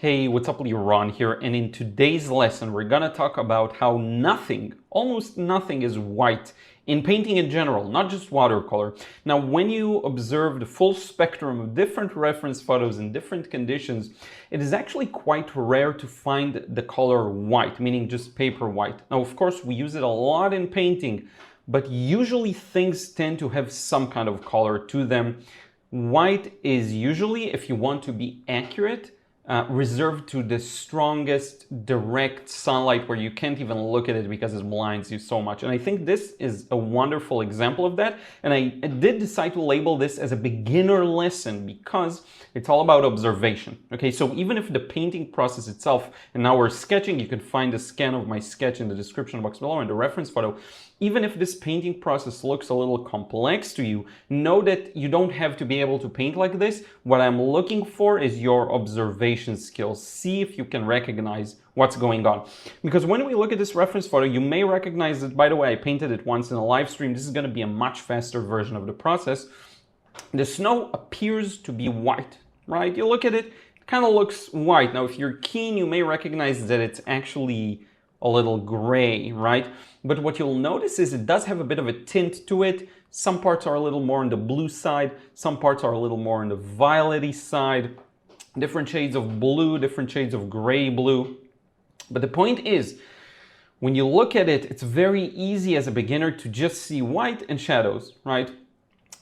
Hey, what's up, Liron here, and in today's lesson we're gonna talk about how nothing, almost nothing is white in painting in general, not just watercolor. Now, when you observe the full spectrum of different reference photos in different conditions, it is actually quite rare to find the color white, meaning just paper white. Now, of course, we use it a lot in painting, but usually things tend to have some kind of color to them. White is usually, if you want to be accurate, reserved to the strongest direct sunlight where you can't even look at it because it blinds you so much. And I think this is a wonderful example of that. And I did decide to label this as a beginner lesson because it's all about observation. Okay, so even if the painting process itself, and now we're sketching, you can find a scan of my sketch in the description box below and the reference photo. Even if this painting process looks a little complex to you, know that you don't have to be able to paint like this. What I'm looking for is your observation skills. See if you can recognize what's going on. Because when we look at this reference photo, you may recognize that, by the way, I painted it once in a live stream. This is going to be a much faster version of the process. The snow appears to be white, right? You look at it, it kind of looks white. Now, if you're keen, you may recognize that it's actually a little gray, right? But what you'll notice is it does have a bit of a tint to it. Some parts are a little more on the blue side. Some parts are a little more on the violet-y side. Different shades of blue, different shades of gray blue. But the point is, when you look at it, it's very easy as a beginner to just see white and shadows, right?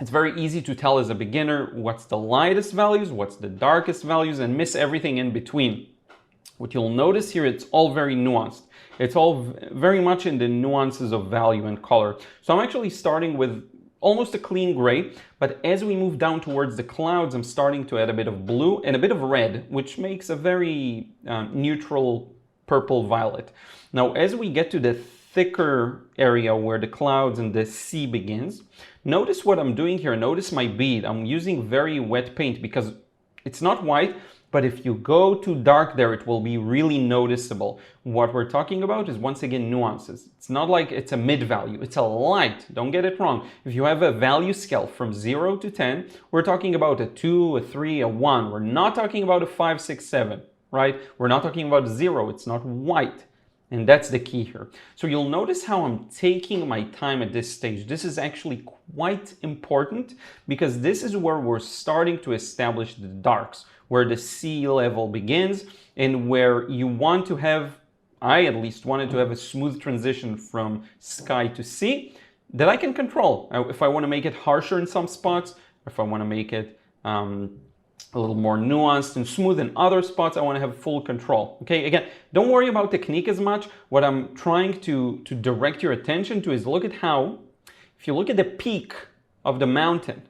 It's very easy to tell as a beginner what's the lightest values, what's the darkest values, and miss everything in between. What you'll notice here, it's all very nuanced. It's all very much in the nuances of value and color. So I'm actually starting with almost a clean gray, but as we move down towards the clouds, I'm starting to add a bit of blue and a bit of red, which makes a very neutral purple violet. Now, as we get to the thicker area where the clouds and the sea begins, notice what I'm doing here. Notice my bead. I'm using very wet paint because it's not white, but if you go too dark there, it will be really noticeable. What we're talking about is, once again, nuances. It's not like it's a mid value, it's a light. Don't get it wrong. If you have a value scale from 0 to 10, we're talking about a 2, a 3, a 1. We're not talking about a 5, 6, 7, right? We're not talking about 0. It's not white. And that's the key here. So you'll notice how I'm taking my time at this stage. This is actually quite important because this is where we're starting to establish the darks, where the sea level begins and where you want to have, I at least wanted to have a smooth transition from sky to sea that I can control. If I want to make it harsher in some spots, if I want to make it a little more nuanced and smooth in other spots, I want to have full control. Okay, again, don't worry about technique as much. What I'm trying to direct your attention to is look at how, if you look at the peak of the mountain,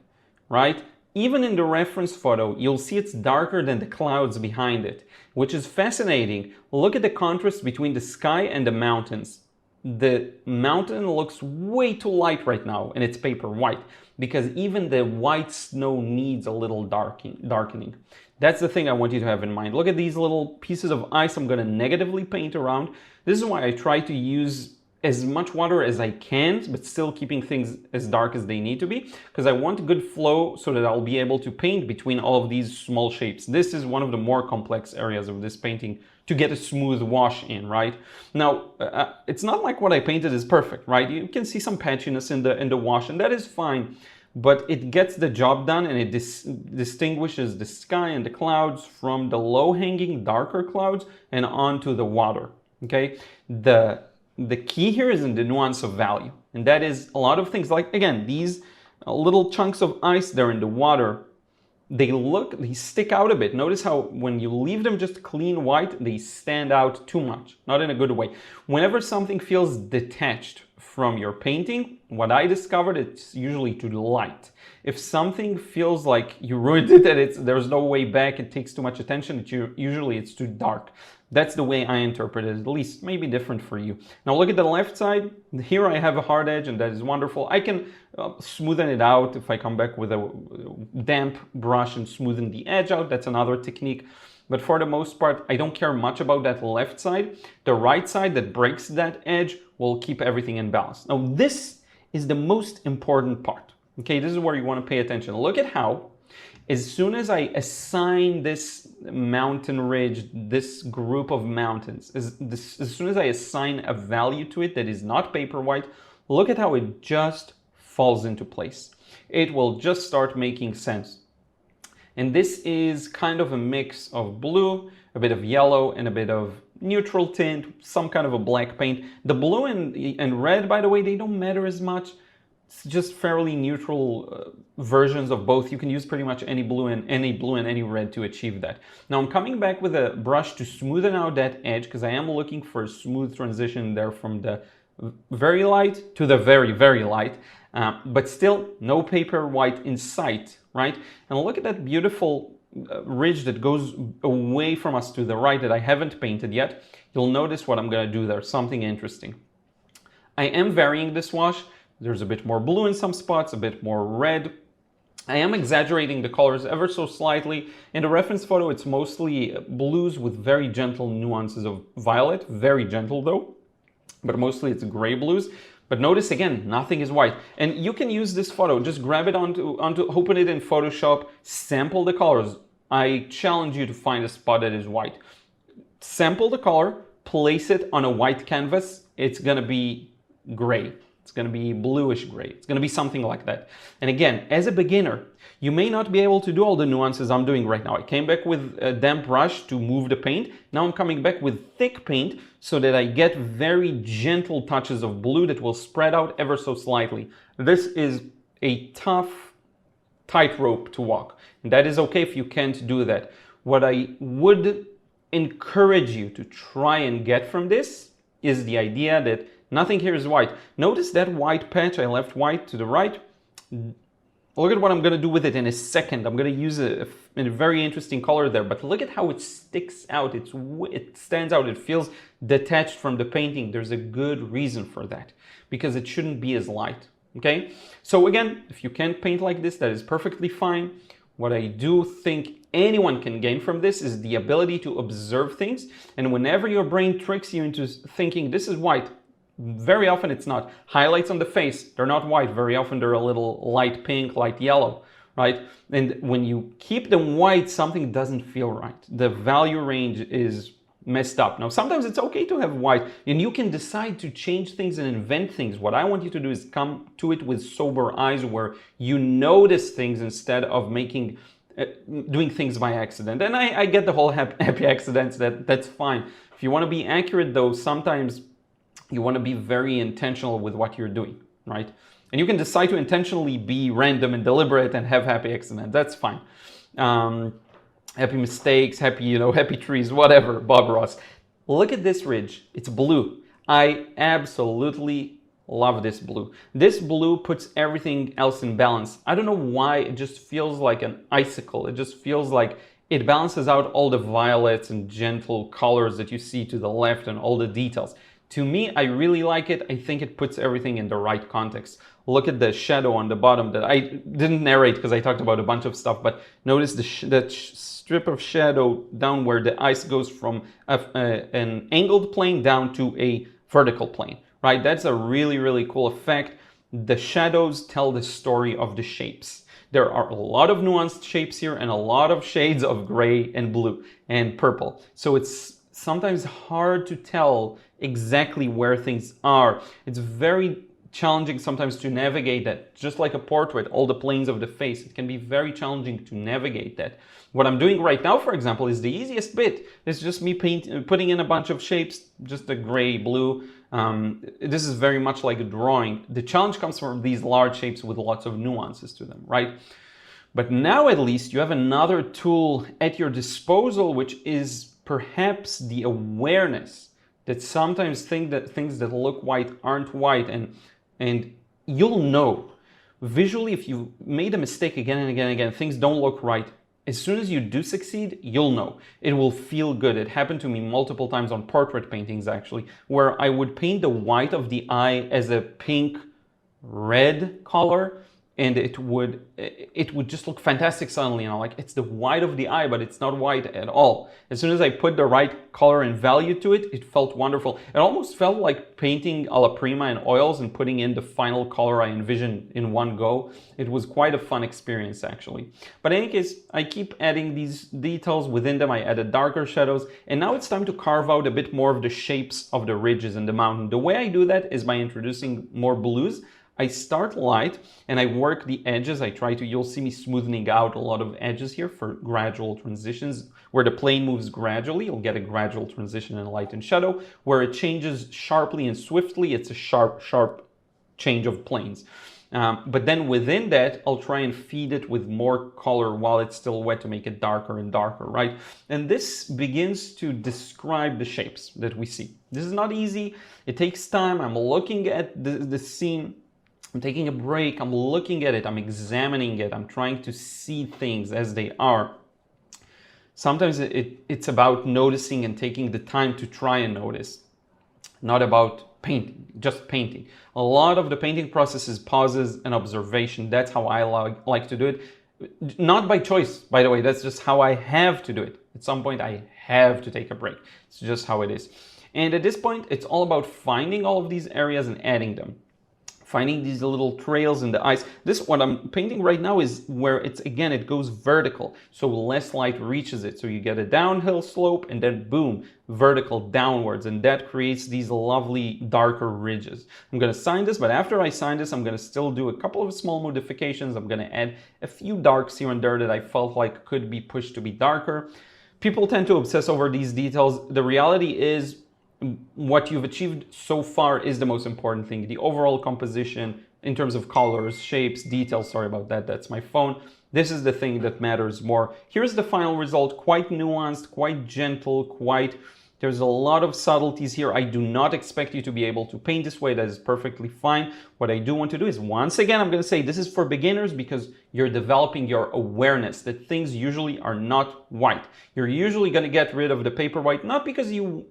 right? Even in the reference photo, you'll see it's darker than the clouds behind it, which is fascinating. Look at the contrast between the sky and the mountains. The mountain looks way too light right now, and it's paper white, because even the white snow needs a little darkening. That's the thing I want you to have in mind. Look at these little pieces of ice I'm going to negatively paint around. This is why I try to use as much water as I can, but still keeping things as dark as they need to be, because I want good flow so that I'll be able to paint between all of these small shapes. This is one of the more complex areas of this painting to get a smooth wash in, right? Now, it's not like what I painted is perfect, right? You can see some patchiness in the wash, and that is fine, but it gets the job done, and it distinguishes the sky and the clouds from the low-hanging, darker clouds and onto the water, okay? The key here is in the nuance of value. And that is a lot of things like, again, these little chunks of ice there in the water, they stick out a bit. Notice how when you leave them just clean white, they stand out too much, not in a good way. Whenever something feels detached from your painting, what I discovered, it's usually too light. If something feels like you ruined it and there's no way back, it takes too much attention, usually it's too dark. That's the way I interpret it, at least maybe different for you. Now look at the left side. Here I have a hard edge, and that is wonderful. I can smoothen it out if I come back with a damp brush and smoothen the edge out. That's another technique. But for the most part, I don't care much about that left side. The right side that breaks that edge will keep everything in balance. Now this is the most important part. Okay, this is where you want to pay attention. Look at how As soon as I assign this mountain ridge, this group of mountains, as soon as I assign a value to it that is not paper white, look at how it just falls into place. It will just start making sense. And this is kind of a mix of blue, a bit of yellow, and a bit of neutral tint, some kind of a black paint. The blue and red, by the way, they don't matter as much. It's just fairly neutral versions of both. You can use pretty much any blue and any red to achieve that. Now I'm coming back with a brush to smoothen out that edge because I am looking for a smooth transition there from the very light to the very, very light, but still no paper white in sight, right? And look at that beautiful ridge that goes away from us to the right that I haven't painted yet. You'll notice what I'm going to do there, something interesting. I am varying this wash. There's a bit more blue in some spots, a bit more red. I am exaggerating the colors ever so slightly. In the reference photo, it's mostly blues with very gentle nuances of violet, very gentle though, but mostly it's gray blues. But notice again, nothing is white. And you can use this photo, just grab it open it in Photoshop, sample the colors. I challenge you to find a spot that is white. Sample the color, place it on a white canvas. It's gonna be gray. It's going to be bluish gray. It's going to be something like that. And again, as a beginner, you may not be able to do all the nuances I'm doing right now. I came back with a damp brush to move the paint. Now I'm coming back with thick paint so that I get very gentle touches of blue that will spread out ever so slightly. This is a tough tightrope to walk. And that is okay if you can't do that. What I would encourage you to try and get from this is the idea that nothing here is white. Notice that white patch I left white to the right. Look at what I'm going to do with it in a second. I'm going to use a very interesting color there, but look at how it sticks out. It stands out. It feels detached from the painting. There's a good reason for that, because it shouldn't be as light. Okay? So again, if you can't paint like this, that is perfectly fine. What I do think anyone can gain from this is the ability to observe things. And whenever your brain tricks you into thinking this is white, very often it's not. Highlights on the face, they're not white. Very often they're a little light pink, light yellow, right? And when you keep them white, something doesn't feel right. The value range is messed up. Now, sometimes it's okay to have white, and you can decide to change things and invent things. What I want you to do is come to it with sober eyes, where you notice things instead of doing things by accident. And I get the whole happy accidents, that's fine. If you want to be accurate though, sometimes you want to be very intentional with what you're doing, right? And you can decide to intentionally be random and deliberate and have happy accidents. That's fine. Happy mistakes, happy trees, whatever, Bob Ross. Look at this ridge. It's blue. I absolutely love this blue. This blue puts everything else in balance. I don't know why, it just feels like an icicle. It just feels like it balances out all the violets and gentle colors that you see to the left and all the details. To me, I really like it. I think it puts everything in the right context. Look at the shadow on the bottom that I didn't narrate because I talked about a bunch of stuff, but notice that strip of shadow down where the ice goes from an angled plane down to a vertical plane, right? That's a really, really cool effect. The shadows tell the story of the shapes. There are a lot of nuanced shapes here and a lot of shades of gray and blue and purple. So it's sometimes hard to tell exactly where things are. It's very challenging sometimes to navigate that. Just like a portrait, all the planes of the face, it can be very challenging to navigate that. What I'm doing right now, for example, is the easiest bit. It's just me putting in a bunch of shapes, just a gray, blue. This is very much like a drawing. The challenge comes from these large shapes with lots of nuances to them, right? But now at least you have another tool at your disposal, which is perhaps the awareness that sometimes things that look white aren't white, and you'll know visually if you made a mistake again and again and again, things don't look right. As soon as you do succeed, you'll know. It will feel good. It happened to me multiple times on portrait paintings actually, where I would paint the white of the eye as a pink red color, and it would just look fantastic suddenly. And I'm like, it's the white of the eye, but it's not white at all. As soon as I put the right color and value to it, it felt wonderful. It almost felt like painting alla prima in oils and putting in the final color I envisioned in one go. It was quite a fun experience, actually. But in any case, I keep adding these details within them. I added darker shadows, and now it's time to carve out a bit more of the shapes of the ridges and the mountain. The way I do that is by introducing more blues. I start light and I work the edges. You'll see me smoothing out a lot of edges here for gradual transitions. Where the plane moves gradually, you'll get a gradual transition in light and shadow. Where it changes sharply and swiftly, it's a sharp change of planes. But then within that, I'll try and feed it with more color while it's still wet to make it darker and darker, right? And this begins to describe the shapes that we see. This is not easy. It takes time. I'm looking at the scene. I'm taking a break, I'm looking at it, I'm examining it, I'm trying to see things as they are. Sometimes it's about noticing and taking the time to try and notice, not about painting, just painting. A lot of the painting process is pauses and observation. That's how I like to do it. Not by choice, by the way, that's just how I have to do it. At some point I have to take a break. It's just how it is. And at this point, it's all about finding all of these areas and adding them. Finding these little trails in the ice. This, what I'm painting right now, is where it goes vertical, so less light reaches it. So you get a downhill slope and then boom, vertical downwards, and that creates these lovely darker ridges. I'm gonna sign this, but after I sign this, I'm gonna still do a couple of small modifications. I'm gonna add a few darks here and there that I felt like could be pushed to be darker. People tend to obsess over these details. The reality is, what you've achieved so far is the most important thing. The overall composition in terms of colors, shapes, details, sorry about that, that's my phone. This is the thing that matters more. Here's the final result, quite nuanced, quite gentle, there's a lot of subtleties here. I do not expect you to be able to paint this way. That is perfectly fine. What I do want to do is, once again, I'm going to say this is for beginners because you're developing your awareness that things usually are not white. You're usually going to get rid of the paper white, not because you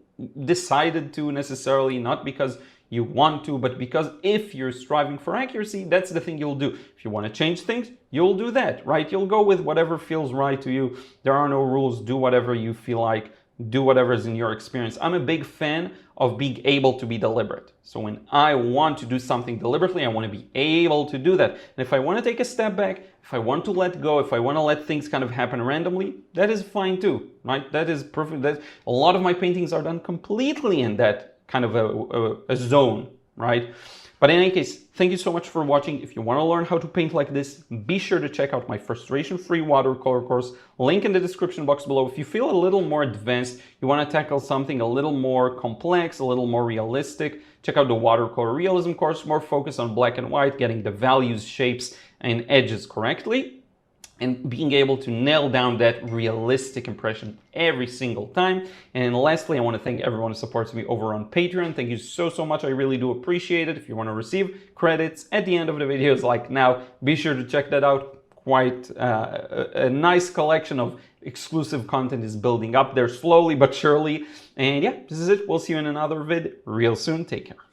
decided to necessarily, not because you want to, but because if you're striving for accuracy, that's the thing you'll do. If you want to change things, you'll do that, right? You'll go with whatever feels right to you. There are no rules. Do whatever you feel like. Do whatever is in your experience. I'm a big fan of being able to be deliberate. So when I want to do something deliberately, I want to be able to do that. And if I want to take a step back, if I want to let go, if I want to let things kind of happen randomly, that is fine too, right? That is perfect. A lot of my paintings are done completely in that kind of a zone, right? But in any case, thank you so much for watching. If you want to learn how to paint like this, be sure to check out my frustration-free watercolor course, link in the description box below. If you feel a little more advanced, you want to tackle something a little more complex, a little more realistic, check out the Watercolor Realism course, more focused on black and white, getting the values, shapes, and edges correctly, and being able to nail down that realistic impression every single time. And lastly, I want to thank everyone who supports me over on Patreon. Thank you so much. I really do appreciate it. If you want to receive credits at the end of the videos like now, be sure to check that out. Quite a nice collection of exclusive content is building up there slowly but surely. And yeah, this is it. We'll see you in another vid real soon. Take care.